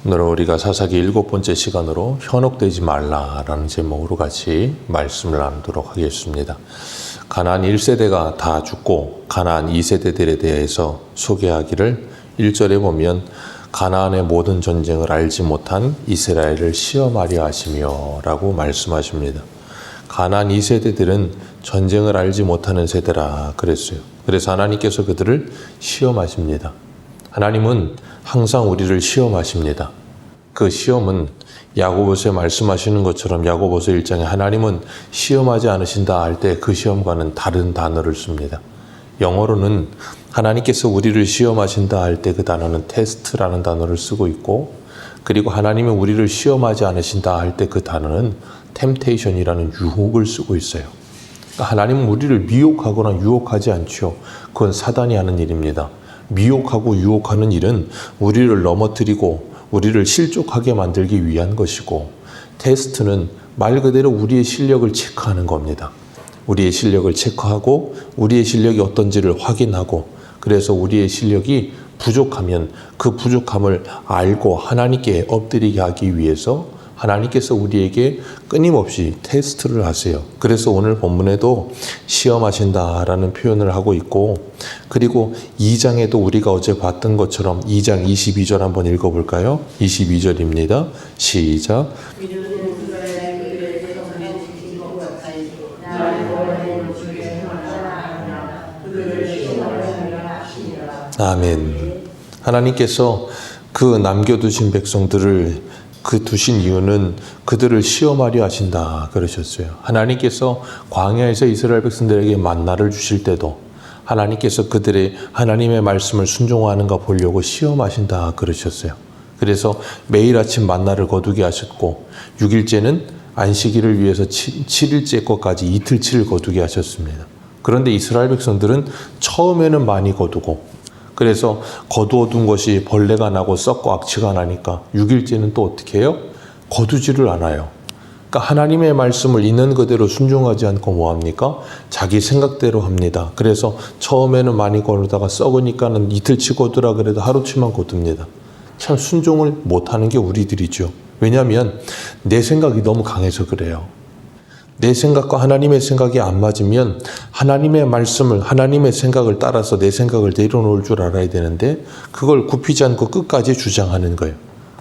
오늘은 우리가 사사기 7번째 시간으로 현혹되지 말라라는 제목으로 같이 말씀을 나누도록 하겠습니다. 가나안 1세대가 다 죽고 가나안 2세대들에 대해서 소개하기를 1절에 보면 가나안의 모든 전쟁을 알지 못한 이스라엘을 시험하려 하시며 라고 말씀하십니다. 가나안 2세대들은 전쟁을 알지 못하는 세대라 그랬어요. 그래서 하나님께서 그들을 시험하십니다. 하나님은 항상 우리를 시험하십니다. 그 시험은 야고보서에 말씀하시는 것처럼 야고보서 1장에 하나님은 시험하지 않으신다 할 때 그 시험과는 다른 단어를 씁니다. 영어로는 하나님께서 우리를 시험하신다 할 때 그 단어는 테스트라는 단어를 쓰고 있고, 그리고 하나님은 우리를 시험하지 않으신다 할 때 그 단어는 템테이션이라는 유혹을 쓰고 있어요. 그러니까 하나님은 우리를 미혹하거나 유혹하지 않죠. 그건 사단이 하는 일입니다. 미혹하고 유혹하는 일은 우리를 넘어뜨리고 우리를 실족하게 만들기 위한 것이고, 테스트는 말 그대로 우리의 실력을 체크하는 겁니다. 우리의 실력을 체크하고 우리의 실력이 어떤지를 확인하고, 그래서 우리의 실력이 부족하면 그 부족함을 알고 하나님께 엎드리게 하기 위해서 하나님께서 우리에게 끊임없이 테스트를 하세요. 그래서 오늘 본문에도 시험하신다라는 표현을 하고 있고, 그리고 2장에도 우리가 어제 봤던 것처럼 2장 22절 한번 읽어볼까요? 22절입니다. 시작. 아멘. 하나님께서 그 남겨두신 백성들을 그 두신 이유는 그들을 시험하려 하신다 그러셨어요. 하나님께서 광야에서 이스라엘 백성들에게 만나를 주실 때도 하나님께서 그들의 하나님의 말씀을 순종하는가 보려고 시험하신다 그러셨어요. 그래서 매일 아침 만나를 거두게 하셨고, 6일째는 안식일을 위해서 7일째 것까지 이틀치를 거두게 하셨습니다. 그런데 이스라엘 백성들은 처음에는 많이 거두고, 그래서 거두어둔 것이 벌레가 나고 썩고 악취가 나니까 6일째는 또 어떻게 해요? 거두지를 않아요. 그러니까 하나님의 말씀을 있는 그대로 순종하지 않고 뭐합니까? 자기 생각대로 합니다. 그래서 처음에는 많이 거두다가 썩으니까는 이틀치 거두라 그래도 하루치만 거둡니다. 참 순종을 못하는 게 우리들이죠. 왜냐하면 내 생각이 너무 강해서 그래요. 내 생각과 하나님의 생각이 안 맞으면 하나님의 말씀을, 하나님의 생각을 따라서 내 생각을 내려놓을 줄 알아야 되는데 그걸 굽히지 않고 끝까지 주장하는 거예요.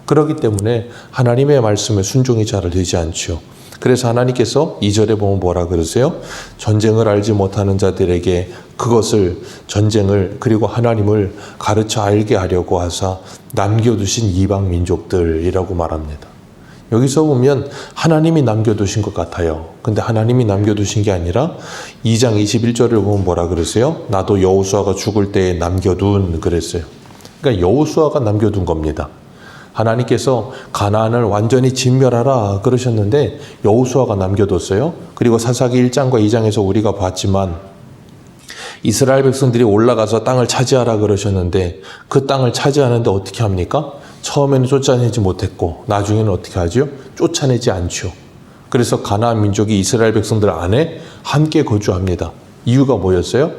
그렇기 때문에 하나님의 말씀에 순종이 잘 되지 않죠. 그래서 하나님께서 2절에 보면 뭐라 그러세요? 전쟁을 알지 못하는 자들에게 그것을, 전쟁을, 그리고 하나님을 가르쳐 알게 하려고 하사 남겨두신 이방 민족들이라고 말합니다. 여기서 보면 하나님이 남겨두신 것 같아요. 근데 하나님이 남겨두신 게 아니라 2장 21절을 보면 뭐라 그러세요? 나도 여호수아가 죽을 때에 남겨둔 그랬어요. 그러니까 여호수아가 남겨둔 겁니다. 하나님께서 가나안을 완전히 진멸하라 그러셨는데 여호수아가 남겨뒀어요. 그리고 사사기 1장과 2장에서 우리가 봤지만 이스라엘 백성들이 올라가서 땅을 차지하라 그러셨는데 그 땅을 차지하는데 어떻게 합니까? 처음에는 쫓아내지 못했고 나중에는 어떻게 하죠? 쫓아내지 않죠. 그래서 가나안 민족이 이스라엘 백성들 안에 함께 거주합니다. 이유가 뭐였어요?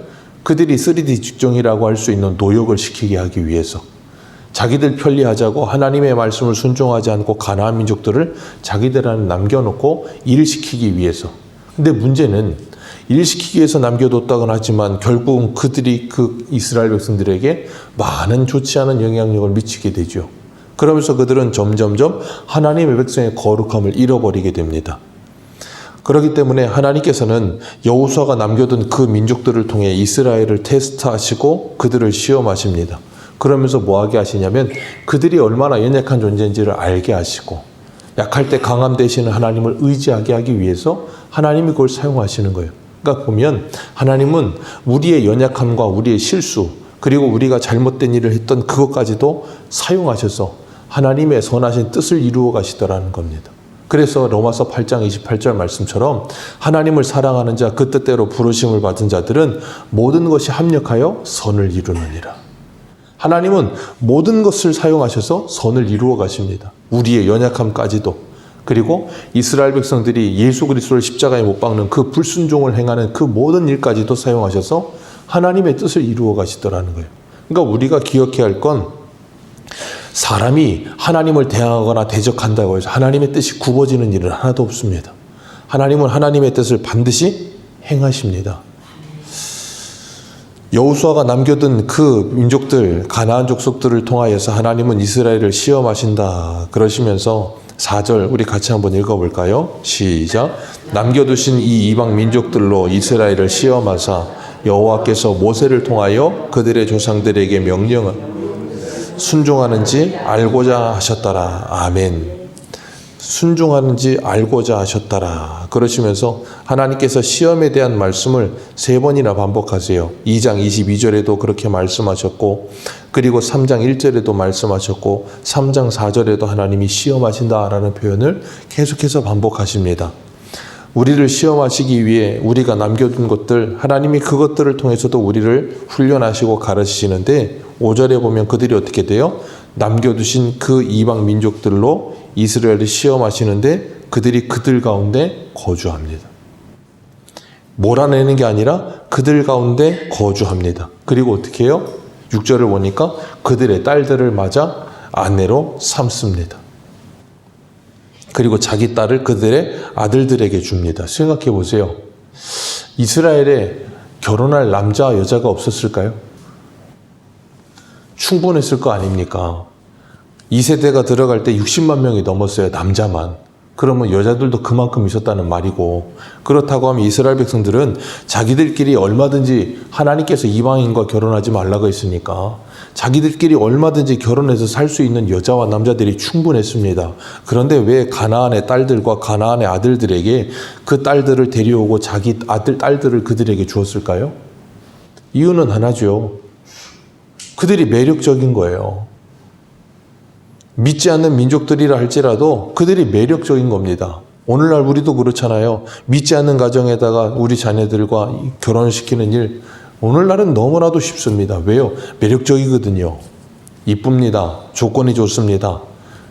그들이 3D 직종이라고 할 수 있는 노역을 시키게 하기 위해서, 자기들 편리하자고 하나님의 말씀을 순종하지 않고 가나안 민족들을 자기들 안에 남겨놓고 일시키기 위해서. 근데 문제는 일시키기 위해서 남겨뒀다고는 하지만 결국은 그들이 그 이스라엘 백성들에게 많은 좋지 않은 영향력을 미치게 되죠. 그러면서 그들은 점점점 하나님의 백성의 거룩함을 잃어버리게 됩니다. 그렇기 때문에 하나님께서는 여호수아가 남겨둔 그 민족들을 통해 이스라엘을 테스트하시고 그들을 시험하십니다. 그러면서 뭐하게 하시냐면 그들이 얼마나 연약한 존재인지를 알게 하시고, 약할 때 강함 되시는 하나님을 의지하게 하기 위해서 하나님이 그걸 사용하시는 거예요. 그러니까 보면 하나님은 우리의 연약함과 우리의 실수, 그리고 우리가 잘못된 일을 했던 그것까지도 사용하셔서 하나님의 선하신 뜻을 이루어 가시더라는 겁니다. 그래서 로마서 8장 28절 말씀처럼 하나님을 사랑하는 자, 그 뜻대로 부르심을 받은 자들은 모든 것이 합력하여 선을 이루느니라. 하나님은 모든 것을 사용하셔서 선을 이루어 가십니다. 우리의 연약함까지도. 그리고 이스라엘 백성들이 예수 그리스도를 십자가에 못 박는 그 불순종을 행하는 그 모든 일까지도 사용하셔서 하나님의 뜻을 이루어 가시더라는 거예요. 그러니까 우리가 기억해야 할 건 사람이 하나님을 대항하거나 대적한다고 해서 하나님의 뜻이 굽어지는 일은 하나도 없습니다. 하나님은 하나님의 뜻을 반드시 행하십니다. 여호수아가 남겨둔 그 민족들, 가나안 족속들을 통하여서 하나님은 이스라엘을 시험하신다 그러시면서 4절 우리 같이 한번 읽어볼까요? 시작. 남겨두신 이 이방 민족들로 이스라엘을 시험하사 여호와께서 모세를 통하여 그들의 조상들에게 명령을 순종하는지 알고자 하셨더라. 아멘. 순종하는지 알고자 하셨더라. 그러시면서 하나님께서 시험에 대한 말씀을 3번이나 반복하세요. 2장 22절에도 그렇게 말씀하셨고, 그리고 3장 1절에도 말씀하셨고, 3장 4절에도 하나님이 시험하신다라는 표현을 계속해서 반복하십니다. 우리를 시험하시기 위해 우리가 남겨둔 것들, 하나님이 그것들을 통해서도 우리를 훈련하시고 가르치시는데 5절에 보면 그들이 어떻게 돼요? 남겨두신 그 이방 민족들로 이스라엘을 시험하시는데 그들이 그들 가운데 거주합니다. 몰아내는 게 아니라 그들 가운데 거주합니다. 그리고 어떻게 해요? 6절을 보니까 그들의 딸들을 맞아 아내로 삼습니다. 그리고 자기 딸을 그들의 아들들에게 줍니다. 생각해 보세요. 이스라엘에 결혼할 남자, 여자가 없었을까요? 충분했을 거 아닙니까? 2세대가 들어갈 때 60만 명이 넘었어요. 남자만. 그러면 여자들도 그만큼 있었다는 말이고, 그렇다고 하면 이스라엘 백성들은 자기들끼리 얼마든지 하나님께서 이방인과 결혼하지 말라고 했으니까 자기들끼리 얼마든지 결혼해서 살 수 있는 여자와 남자들이 충분했습니다. 그런데 왜 가나안의 딸들과 가나안의 아들들에게 그 딸들을 데려오고 자기 딸들을 그들에게 주었을까요? 이유는 하나죠. 그들이 매력적인 거예요. 믿지 않는 민족들이라 할지라도 그들이 매력적인 겁니다. 오늘날 우리도 그렇잖아요. 믿지 않는 가정에다가 우리 자녀들과 결혼시키는 일, 오늘날은 너무나도 쉽습니다. 왜요? 매력적이거든요. 이쁩니다. 조건이 좋습니다.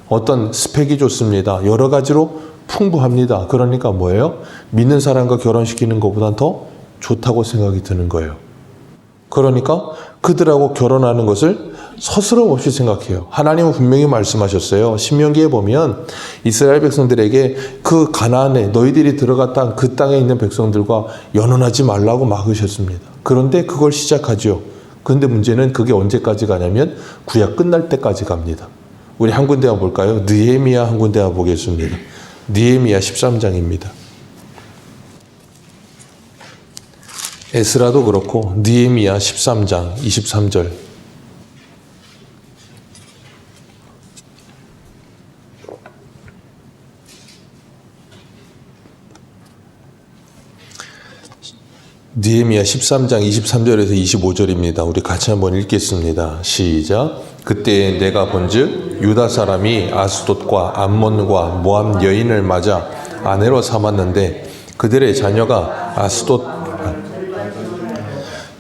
어떤 스펙이 좋습니다. 여러 가지로 풍부합니다. 그러니까 뭐예요? 믿는 사람과 결혼시키는 것보단 더 좋다고 생각이 드는 거예요. 그러니까 그들하고 결혼하는 것을 서스럼 없이 생각해요. 하나님은 분명히 말씀하셨어요. 신명기에 보면 이스라엘 백성들에게 그 가나안에 너희들이 들어갔던 그 땅에 있는 백성들과 연혼하지 말라고 막으셨습니다. 그런데 그걸 시작하죠. 그런데 문제는 그게 언제까지 가냐면 구약 끝날 때까지 갑니다. 우리 한 군데 볼까요? 느헤미야 한 군데 보겠습니다. 느헤미야 13장입니다. 에스라도 그렇고 느헤미야 13장 23절. 느헤미야 13장 23절에서 25절입니다. 우리 같이 한번 읽겠습니다. 시작. 그때 내가 본즉 유다 사람이 아스돗과 암몬과 모압 여인을 맞아 아내로 삼았는데 그들의 자녀가 아스돗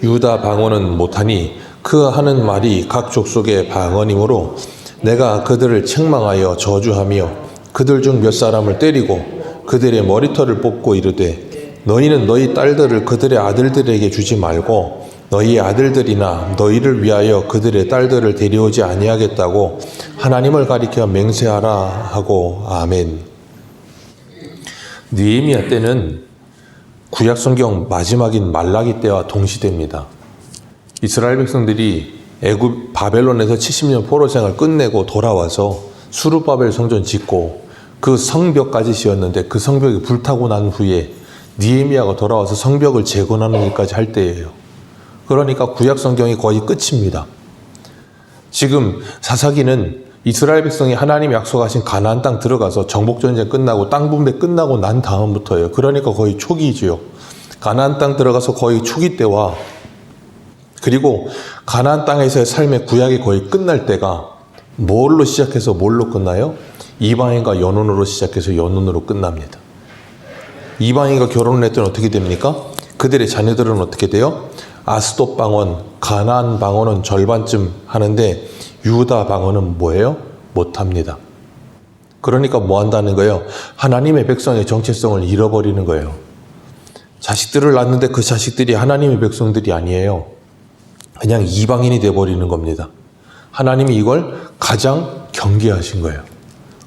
유다 방언은 못하니 그 하는 말이 각 족속의 방언이므로 내가 그들을 책망하여 저주하며 그들 중 몇 사람을 때리고 그들의 머리털을 뽑고 이르되 너희는 너희 딸들을 그들의 아들들에게 주지 말고 너희 아들들이나 너희를 위하여 그들의 딸들을 데려오지 아니하겠다고 하나님을 가리켜 맹세하라 하고 아멘. 느헤미야 때는 구약 성경 마지막인 말라기 때와 동시대입니다. 이스라엘 백성들이 애굽 바벨론에서 70년 포로 생활 끝내고 돌아와서 수르바벨 성전 짓고 그 성벽까지 지었는데 그 성벽이 불타고 난 후에 느헤미야가 돌아와서 성벽을 재건하는 일까지 할 때예요. 그러니까 구약 성경이 거의 끝입니다. 지금 사사기는 이스라엘 백성이 하나님이 약속하신 가나안 땅 들어가서 정복전쟁 끝나고 땅 분배 끝나고 난 다음부터예요. 그러니까 거의 초기지요. 가나안 땅 들어가서 거의 초기 때와 그리고 가나안 땅에서의 삶의 구약이 거의 끝날 때가 뭘로 시작해서 뭘로 끝나요? 이방인과 연혼으로 시작해서 연혼으로 끝납니다. 이방인과 결혼을 했더니 어떻게 됩니까? 그들의 자녀들은 어떻게 돼요? 아스돗 방언, 가나안 방언은 절반쯤 하는데 유다 방언은 뭐예요? 못합니다. 그러니까 뭐 한다는 거예요? 하나님의 백성의 정체성을 잃어버리는 거예요. 자식들을 낳는데 그 자식들이 하나님의 백성들이 아니에요. 그냥 이방인이 돼버리는 겁니다. 하나님이 이걸 가장 경계하신 거예요.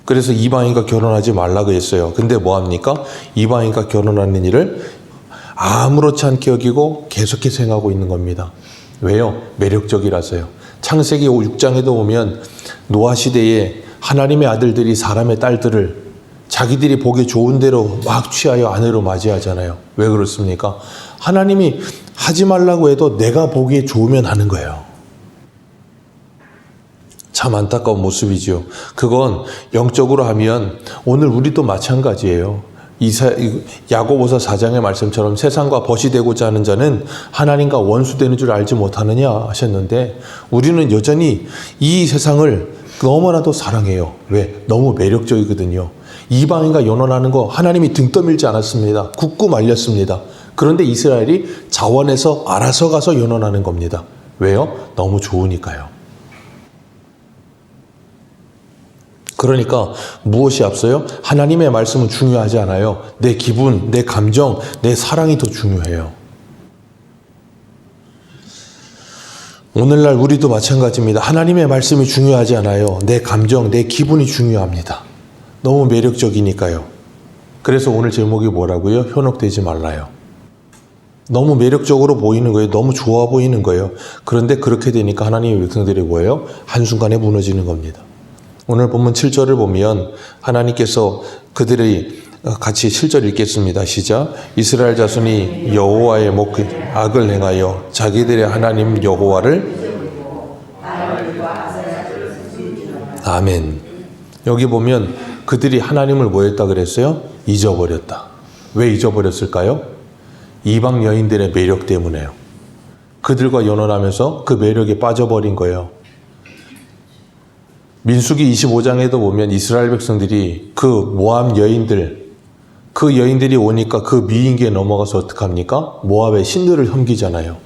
그래서 이방인과 결혼하지 말라고 했어요. 근데 뭐합니까? 이방인과 결혼하는 일을 아무렇지 않게 여기고 계속해서 행하고 있는 겁니다. 왜요? 매력적이라서요. 창세기 6장에도 보면 노아 시대에 하나님의 아들들이 사람의 딸들을 자기들이 보기 좋은 대로 막 취하여 아내로 맞이하잖아요. 왜 그렇습니까? 하나님이 하지 말라고 해도 내가 보기에 좋으면 하는 거예요. 참 안타까운 모습이죠. 그건 영적으로 하면 오늘 우리도 마찬가지예요. 야고보서 4장의 말씀처럼 세상과 벗이 되고자 하는 자는 하나님과 원수되는 줄 알지 못하느냐 하셨는데 우리는 여전히 이 세상을 너무나도 사랑해요. 왜? 너무 매력적이거든요. 이방인과 연혼하는 거 하나님이 등 떠밀지 않았습니다. 굳고 말렸습니다. 그런데 이스라엘이 자원해서 알아서 가서 연혼하는 겁니다. 왜요? 너무 좋으니까요. 그러니까 무엇이 앞서요? 하나님의 말씀은 중요하지 않아요. 내 기분, 내 감정, 내 사랑이 더 중요해요. 오늘날 우리도 마찬가지입니다. 하나님의 말씀이 중요하지 않아요. 내 감정, 내 기분이 중요합니다. 너무 매력적이니까요. 그래서 오늘 제목이 뭐라고요? 현혹되지 말라요. 너무 매력적으로 보이는 거예요. 너무 좋아 보이는 거예요. 그런데 그렇게 되니까 하나님의 백성들이 뭐예요? 한순간에 무너지는 겁니다. 오늘 본문 7절을 보면 하나님께서 그들이 같이 7절 읽겠습니다. 시작. 이스라엘 자손이 여호와의 악을 행하여 자기들의 하나님 여호와를 아멘. 여기 보면 그들이 하나님을 뭐 했다 그랬어요? 잊어버렸다. 왜 잊어버렸을까요? 이방 여인들의 매력 때문에요. 그들과 연혼하면서 그 매력에 빠져버린 거예요. 민수기 25장에도 보면 이스라엘 백성들이 그 모압 여인들, 그 여인들이 오니까 그 미인계에 넘어가서 어떡합니까? 모압의 신들을 섬기잖아요.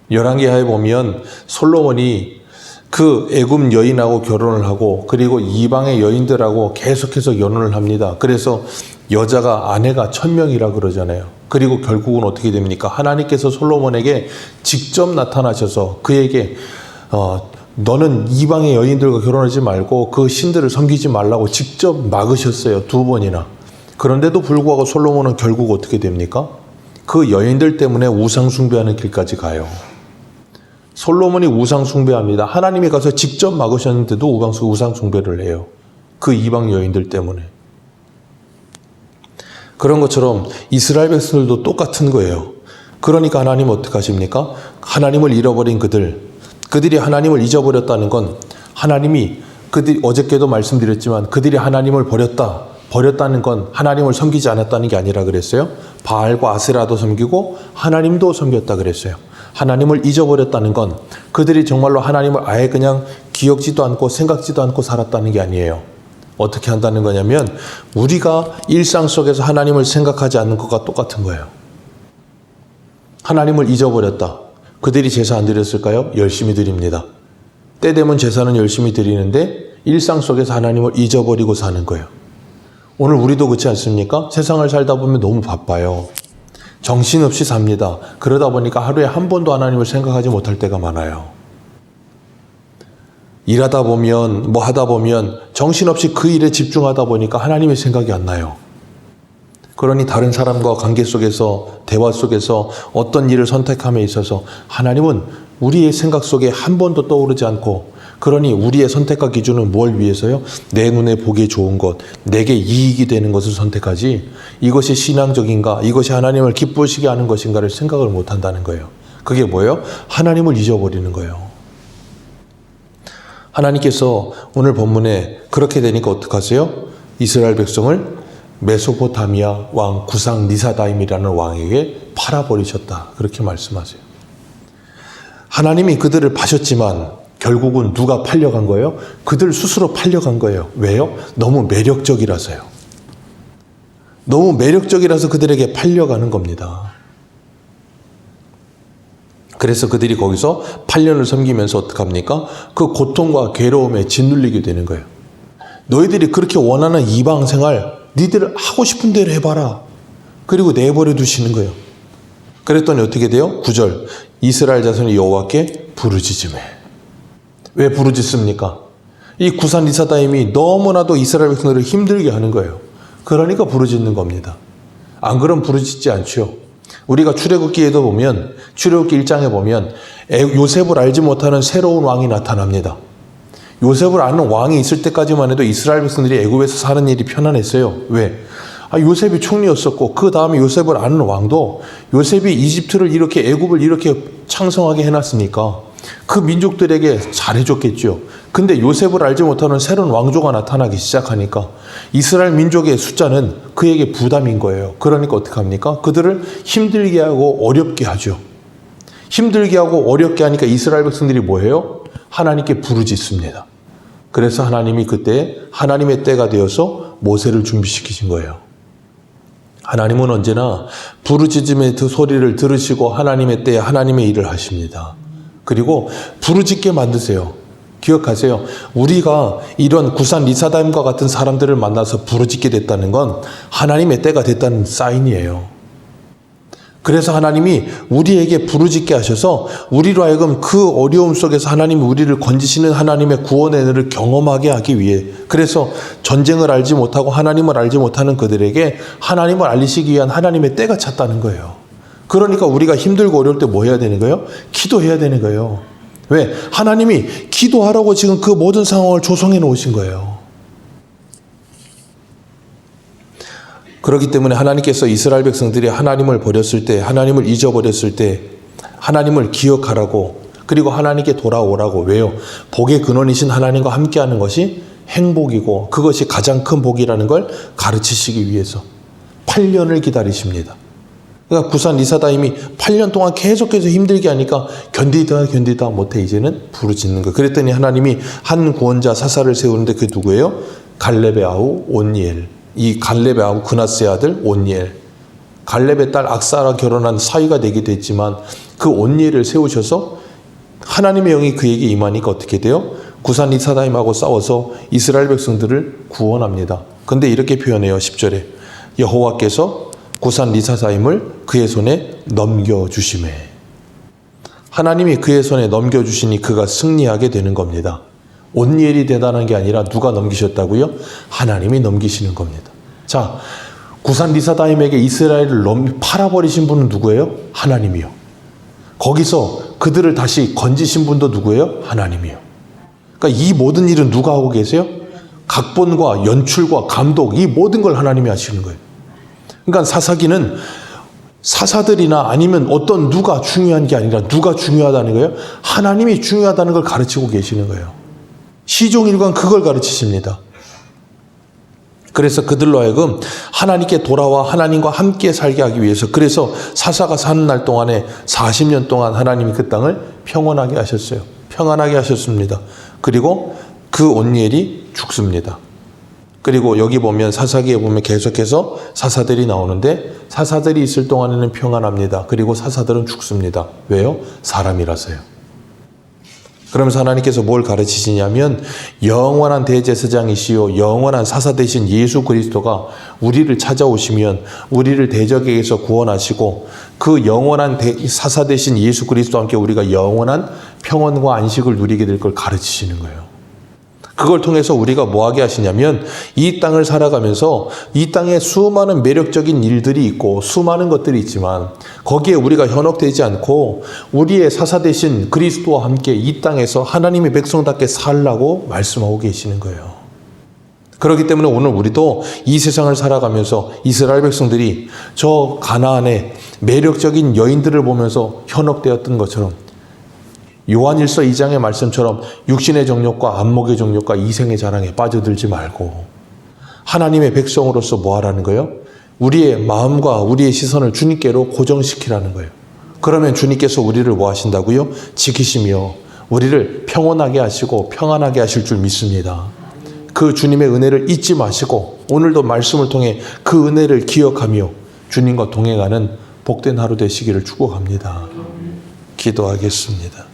열왕기하에 보면 솔로몬이 그 애굽 여인하고 결혼을 하고 그리고 이방의 여인들하고 계속해서 연혼을 합니다. 그래서 여자가 아내가 1000명이라 그러잖아요. 그리고 결국은 어떻게 됩니까? 하나님께서 솔로몬에게 직접 나타나셔서 그에게 너는 이방의 여인들과 결혼하지 말고 그 신들을 섬기지 말라고 직접 막으셨어요. 2번이나. 그런데도 불구하고 솔로몬은 결국 어떻게 됩니까? 그 여인들 때문에 우상 숭배하는 길까지 가요. 솔로몬이 우상 숭배합니다. 하나님이 가서 직접 막으셨는데도 우상 숭배를 해요. 그 이방 여인들 때문에. 그런 것처럼 이스라엘 백성들도 똑같은 거예요. 그러니까 하나님은 어떻게 하십니까? 하나님을 잃어버린 그들이 하나님을 잊어버렸다는 건 하나님이 어저께도 말씀드렸지만 그들이 하나님을 버렸다는 건 하나님을 섬기지 않았다는 게 아니라 그랬어요. 바알과 아세라도 섬기고 하나님도 섬겼다 그랬어요. 하나님을 잊어버렸다는 건 그들이 정말로 하나님을 아예 그냥 기억지도 않고 생각지도 않고 살았다는 게 아니에요. 어떻게 한다는 거냐면 우리가 일상 속에서 하나님을 생각하지 않는 것과 똑같은 거예요. 하나님을 잊어버렸다. 그들이 제사 안 드렸을까요? 열심히 드립니다. 때 되면 제사는 열심히 드리는데 일상 속에서 하나님을 잊어버리고 사는 거예요. 오늘 우리도 그렇지 않습니까? 세상을 살다 보면 너무 바빠요. 정신없이 삽니다. 그러다 보니까 하루에 한 번도 하나님을 생각하지 못할 때가 많아요. 일하다 보면 뭐 하다 보면 정신없이 그 일에 집중하다 보니까 하나님의 생각이 안 나요. 그러니 다른 사람과 관계 속에서 대화 속에서 어떤 일을 선택함에 있어서 하나님은 우리의 생각 속에 한 번도 떠오르지 않고 그러니 우리의 선택과 기준은 뭘 위해서요? 내 눈에 보기 좋은 것, 내게 이익이 되는 것을 선택하지 이것이 신앙적인가, 이것이 하나님을 기쁘시게 하는 것인가를 생각을 못한다는 거예요. 그게 뭐예요? 하나님을 잊어버리는 거예요. 하나님께서 오늘 본문에 그렇게 되니까 어떡하세요? 이스라엘 백성을 메소포타미아 왕 구상 니사다임이라는 왕에게 팔아버리셨다. 그렇게 말씀하세요. 하나님이 그들을 파셨지만 결국은 누가 팔려간 거예요? 그들 스스로 팔려간 거예요. 왜요? 너무 매력적이라서요. 너무 매력적이라서 그들에게 팔려가는 겁니다. 그래서 그들이 거기서 8년을 섬기면서 어떡합니까? 그 고통과 괴로움에 짓눌리게 되는 거예요. 너희들이 그렇게 원하는 이방 생활 니들 하고 싶은 대로 해봐라. 그리고 내버려 두시는 거예요. 그랬더니 어떻게 돼요? 9절 이스라엘 자손이 여호와께 부르짖으매. 왜 부르짖습니까? 이 구산 리사다임이 너무나도 이스라엘 백성들을 힘들게 하는 거예요. 그러니까 부르짖는 겁니다. 안 그러면 부르짖지 않죠. 우리가 출애굽기에도 보면, 출애굽기 1장에 보면 요셉을 알지 못하는 새로운 왕이 나타납니다. 요셉을 아는 왕이 있을 때까지만 해도 이스라엘 백성들이 애굽에서 사는 일이 편안했어요. 왜? 요셉이 총리였었고, 그 다음에 요셉을 아는 왕도 요셉이 이집트를 이렇게, 애굽을 이렇게 창성하게 해놨으니까 그 민족들에게 잘해줬겠죠. 근데 요셉을 알지 못하는 새로운 왕조가 나타나기 시작하니까 이스라엘 민족의 숫자는 그에게 부담인 거예요. 그러니까 어떻게 합니까? 그들을 힘들게 하고 어렵게 하죠. 힘들게 하고 어렵게 하니까 이스라엘 백성들이 뭐예요? 하나님께 부르짖습니다. 그래서 하나님이 그때 하나님의 때가 되어서 모세를 준비시키신 거예요. 하나님은 언제나 부르짖음의 그 소리를 들으시고 하나님의 때에 하나님의 일을 하십니다. 그리고 부르짖게 만드세요. 기억하세요. 우리가 이런 구산 리사다임과 같은 사람들을 만나서 부르짖게 됐다는 건 하나님의 때가 됐다는 사인이에요. 그래서 하나님이 우리에게 부르짖게 하셔서 우리로 하여금 그 어려움 속에서 하나님이 우리를 건지시는 하나님의 구원의 은혜를 경험하게 하기 위해, 그래서 전쟁을 알지 못하고 하나님을 알지 못하는 그들에게 하나님을 알리시기 위한 하나님의 때가 찼다는 거예요. 그러니까 우리가 힘들고 어려울 때 뭐 해야 되는 거예요? 기도해야 되는 거예요. 왜? 하나님이 기도하라고 지금 그 모든 상황을 조성해 놓으신 거예요. 그렇기 때문에 하나님께서 이스라엘 백성들이 하나님을 버렸을 때, 하나님을 잊어버렸을 때 하나님을 기억하라고, 그리고 하나님께 돌아오라고. 왜요? 복의 근원이신 하나님과 함께하는 것이 행복이고 그것이 가장 큰 복이라는 걸 가르치시기 위해서 8년을 기다리십니다. 그러니까 구산 리사다임이 8년 동안 계속해서 힘들게 하니까 견디다 못해 이제는 부르짖는 거예요. 그랬더니 하나님이 한 구원자 사사를 세우는데 그게 누구예요? 갈렙의 아우 온니엘. 이 갈렙의 아우 그나스의 아들 온니엘. 갈렙의 딸 악사랑 결혼한 사위가 되기도 했지만 그 온니엘을 세우셔서 하나님의 영이 그에게 임하니까 어떻게 돼요? 구산 리사다임하고 싸워서 이스라엘 백성들을 구원합니다. 근데 이렇게 표현해요. 10절에 여호와께서 구산 리사다임을 그의 손에 넘겨주시매. 하나님이 그의 손에 넘겨주시니 그가 승리하게 되는 겁니다. 온니엘이 대단한 게 아니라 누가 넘기셨다고요? 하나님이 넘기시는 겁니다. 자, 구산 리사다임에게 이스라엘을 팔아버리신 분은 누구예요? 하나님이요. 거기서 그들을 다시 건지신 분도 누구예요? 하나님이요. 그러니까 이 모든 일은 누가 하고 계세요? 각본과 연출과 감독, 이 모든 걸 하나님이 하시는 거예요. 그러니까 사사기는 사사들이나 아니면 어떤 누가 중요한 게 아니라 누가 중요하다는 거예요? 하나님이 중요하다는 걸 가르치고 계시는 거예요. 시종일관 그걸 가르치십니다. 그래서 그들로 하여금 하나님께 돌아와 하나님과 함께 살게 하기 위해서, 그래서 사사가 사는 날 동안에 40년 동안 하나님이 그 땅을 평온하게 하셨어요. 평안하게 하셨습니다. 그리고 그 온니엘이 죽습니다. 그리고 여기 보면 사사기에 보면 계속해서 사사들이 나오는데 사사들이 있을 동안에는 평안합니다. 그리고 사사들은 죽습니다. 왜요? 사람이라서요. 그러면서 하나님께서 뭘 가르치시냐면 영원한 대제사장이시요 영원한 사사 되신 예수 그리스도가 우리를 찾아오시면 우리를 대적에게서 구원하시고 그 영원한 사사 되신 예수 그리스도와 함께 우리가 영원한 평안과 안식을 누리게 될 걸 가르치시는 거예요. 그걸 통해서 우리가 뭐하게 하시냐면 이 땅을 살아가면서 이 땅에 수많은 매력적인 일들이 있고 수많은 것들이 있지만 거기에 우리가 현혹되지 않고 우리의 사사 되신 그리스도와 함께 이 땅에서 하나님의 백성답게 살라고 말씀하고 계시는 거예요. 그렇기 때문에 오늘 우리도 이 세상을 살아가면서 이스라엘 백성들이 저 가나안의 매력적인 여인들을 보면서 현혹되었던 것처럼 요한일서 2장의 말씀처럼 육신의 정욕과 안목의 정욕과 이생의 자랑에 빠져들지 말고 하나님의 백성으로서 뭐 하라는 거예요? 우리의 마음과 우리의 시선을 주님께로 고정시키라는 거예요. 그러면 주님께서 우리를 뭐 하신다고요? 지키시며 우리를 평온하게 하시고 평안하게 하실 줄 믿습니다. 그 주님의 은혜를 잊지 마시고 오늘도 말씀을 통해 그 은혜를 기억하며 주님과 동행하는 복된 하루 되시기를 축복합니다. 기도하겠습니다.